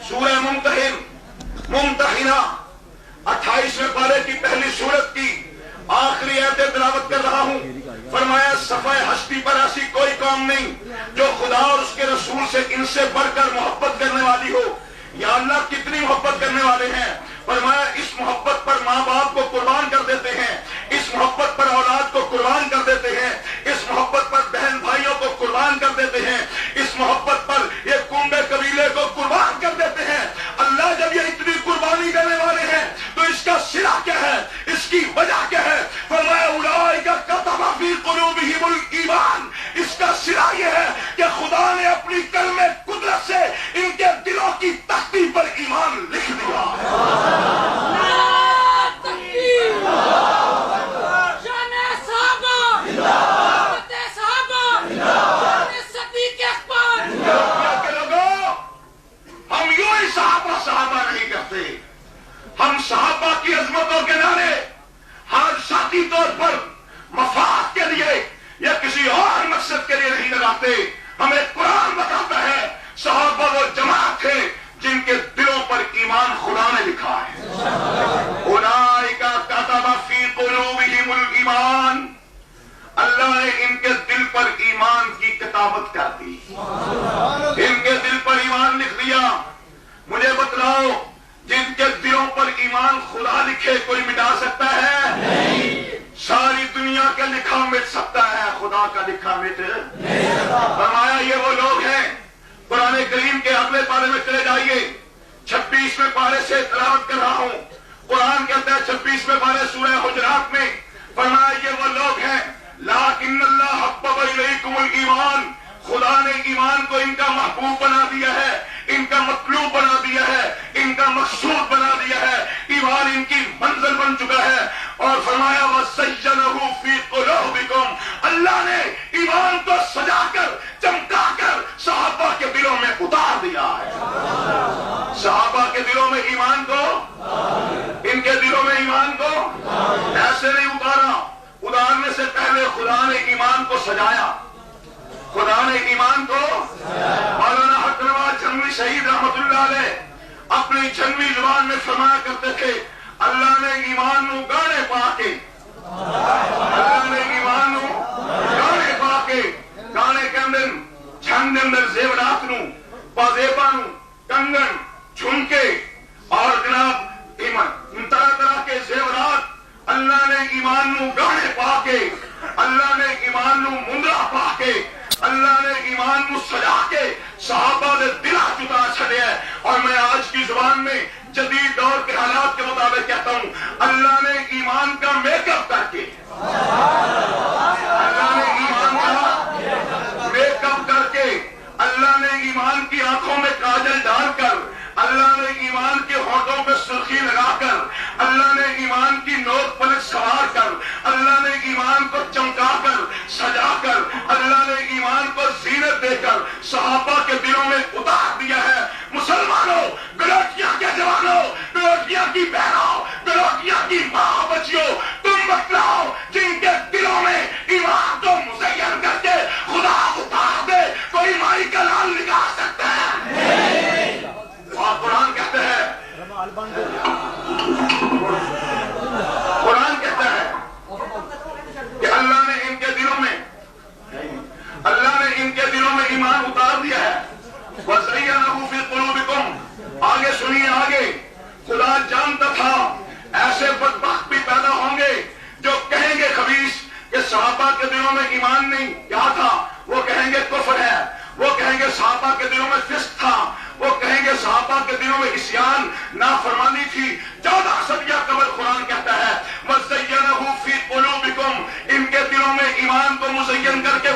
سورہ ممتحنہ 28ویں پارے کی پہلی سورت کی آخری آیت تلاوت کر رہا ہوں. فرمایا صفحہ ہستی پر ایسی کوئی قوم نہیں جو خدا اور اس کے رسول سے ان سے بڑھ کر محبت کرنے والی ہو. یا اللہ کتنی محبت کرنے والے ہیں. فرمایا اس محبت پر ماں باپ کو قربان کر دیتے ہیں, اس محبت پر اولاد کو قربان کر دیتے ہیں, اس محبت پر بہن بھائیوں کو قربان کر دیتے ہیں, اس محبت پر یہ کنبے قبیلے کو قربان کر دیتے ہیں. اللہ جب یہ اتنی قربانی کرنے والے ہیں تو اس کا صلہ کیا ہے, اس کی وجہ کیا ہے؟ فرمایا اولئک کتب فی قلوبہم الایمان. اس کا صلہ یہ ہے کہ خدا نے اپنی کلمہ قدرت سے ان کے دلوں کی تختی پر ایمان لکھ دیا. صحابہ نہیں کرتے, ہم صحابہ کی عظمتوں کے نعرے ہر ذاتی طور پر مفاد کے لیے یا کسی اور مقصد کے لیے نہیں لگاتے. ہمیں قرآن بتاتا ہے صحابہ وہ جماعت تھے جن کے دلوں پر ایمان خدا نے لکھا ہے. اولئک کتب فی قلوبہم الایمان. اللہ نے ان کے دل پر ایمان کی کتابت کر دی, ان کے دل پر ایمان لکھ دیا. مجھے بتلاؤ جن کے دلوں پر ایمان خدا لکھے کوئی مٹا سکتا ہے؟ نہیں. ساری دنیا کا لکھا مٹ سکتا ہے, خدا کا لکھا مٹ نہیں سکتا. فرمایا یہ وہ لوگ ہیں. قرآن کریم کے اگلے پارے میں چلے جائیے, 26ویں پارے سے تلاوت کر رہا ہوں. قرآن کہتا ہے 26ویں پارے سورہ حجرات میں, فرمایا یہ وہ لوگ ہیں لیکن اللہ حبب الیکم الایمان. خدا نے ایمان کو ان کا محبوب بنا دیا ہے, ان کا مطلوب بنا دیا ہے, ان کا مقصود بنا دیا ہے. ایمان ان کی منزل بن چکا ہے. اور فرمایا وَزَيَّنَهُ فِي قُلُوبِكُمْ. اللہ نے ایمان کو سجا کر چمکا کر صحابہ کے دلوں میں اتار دیا ہے. صحابہ کے دلوں میں ایمان کو, ان کے دلوں میں ایمان کو ایسے نہیں اتارا. اتارنے سے پہلے خدا نے ایمان کو سجایا, خدا نے ایمان کو. مولانا حق نواز جھنگوی شہید رحمت اللہ علیہ اپنی جھنگوی زبان میں فرمایا کرتے تھے اللہ نے ایمان نو گانے پا کے, اللہ نے ایمان نو گانے پا کے, گانے کے اندر جھنگ کے اندر زیورات نو, پازیبا نو, کنگن, جھمکے اور جناب ایمان طرح طرح کے زیورات اللہ نے ایمان نو گانے پا کے, اللہ نے ایمان نو مندرا پا کے, اللہ نے ایمان کو سجا کے صحابہ نے دلا جتا چھڑے ہے. اور میں آج کی زبان میں جدید دور کے حالات کے مطابق کہتا ہوں اللہ نے ایمان کا میک اپ کر کے, اللہ نے ایمان کا میک اپ کر کے, اللہ نے ایمان کی آنکھوں میں کاجل ڈال کر, اللہ نے ایمان کے ہونٹوں پہ سرخی لگا کر, اللہ نے ایمان کی نوک پلک سوار کر, اللہ نے ایمان کو چمکا کر سجا کر, اللہ نے ایمان کو زینت دے کر صحابہ کے دلوں میں اتار دیا ہے. مسلمانوں, بلوچیاں کے جوانوں, بلوچیاں کی بہنوں, بلوچیاں کی ماں بچیوں, تم بتلاؤ جن کے دلوں میں ایمان کو مزین کر کے خدا اتار دے کوئی مائی کا لال نکال سکتا ہے؟ اور قرآن کہتا ہے, قرآن کہتا ہے کہ اللہ نے ان کے دلوں میں, اللہ نے ان کے دلوں میں ایمان اتار دیا ہے. وَزَيَّنَهُ فِي قُلُوبِكُمْ. آگے سنیے, آگے خدا جانتا تھا ایسے بدبخت بھی پیدا ہوں گے جو کہیں گے خبیث کہ صحابہ کے دلوں میں ایمان نہیں. کیا تھا؟ وہ کہیں گے کفر ہے, وہ کہیں گے صحابہ کے دلوں میں فسق تھا, وہ کہیں گے صحابہ کے دلوں میں عصیان نافرمانی تھی. 14 صدیہ قبل قرآن کہتا ہے وَزَيَّنَهُ فِي قُلُوبِكُمْ. ان کے دلوں میں ایمان کو مزین کر کے